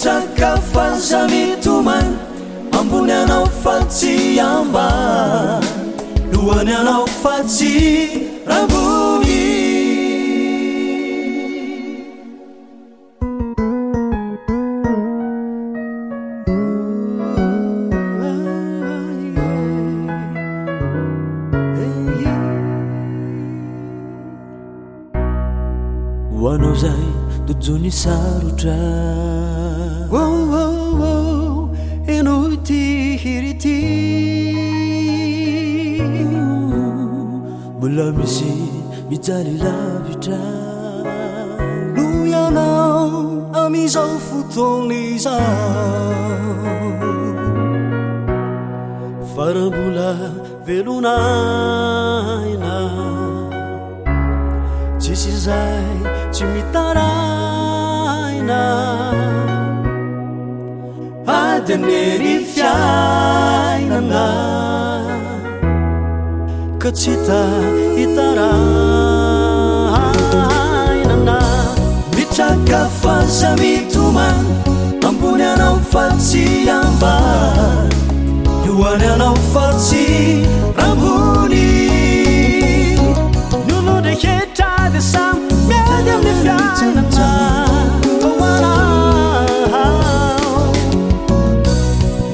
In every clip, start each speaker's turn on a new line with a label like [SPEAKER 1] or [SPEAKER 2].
[SPEAKER 1] mitraka faza mitomany ambony anao fatsy amba lohany anao fatsy rambony
[SPEAKER 2] hoanao zay dojony sarotra
[SPEAKER 1] enao ty hirity
[SPEAKER 2] mbola misy mijaly lavitra
[SPEAKER 1] no ianao amizao fotoana izao
[SPEAKER 2] farambola velonaina tsisy zay tsy mitaraina
[SPEAKER 1] adenery fiainana
[SPEAKER 2] ka tsy ta hitarainana
[SPEAKER 1] mitraka faza mitomany ambony anao fatsy amba lohany anao fatsy rambony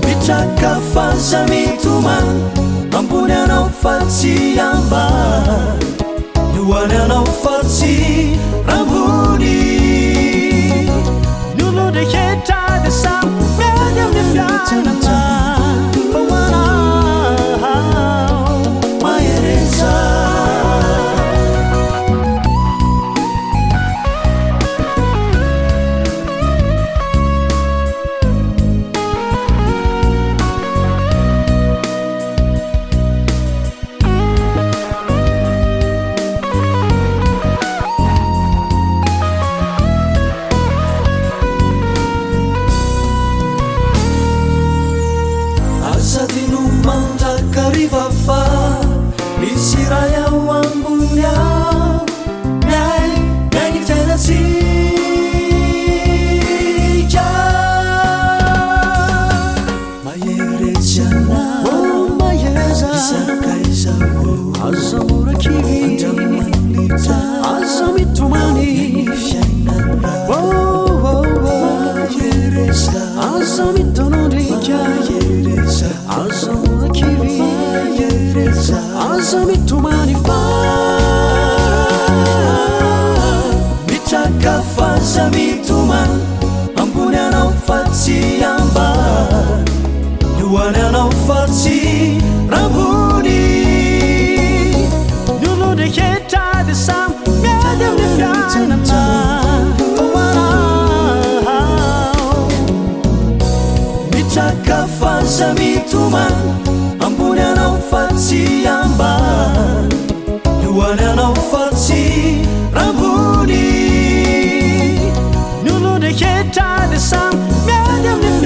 [SPEAKER 1] mitraka faza mitomany ambony anao fatsy amba lohany anao fatsy rambony Rivafa misy raha ao ambony ao miainy fiainatsika maheretsy anao isaka izao aza morakivy andramanita aza mitomany fiainana mahereza aza mitonondrika aza morakivy aza mitomany fa mitraka faza mitomany ambony anao fatsy amba lohany anao fatsy rambony
[SPEAKER 2] nyolondreketrady sam miady amin'ny fiainana
[SPEAKER 1] mitraka faza mitomany ambony anao fatsy amba lohany anao fatsy rambony
[SPEAKER 2] nyolondreketrady sam miady amin'ny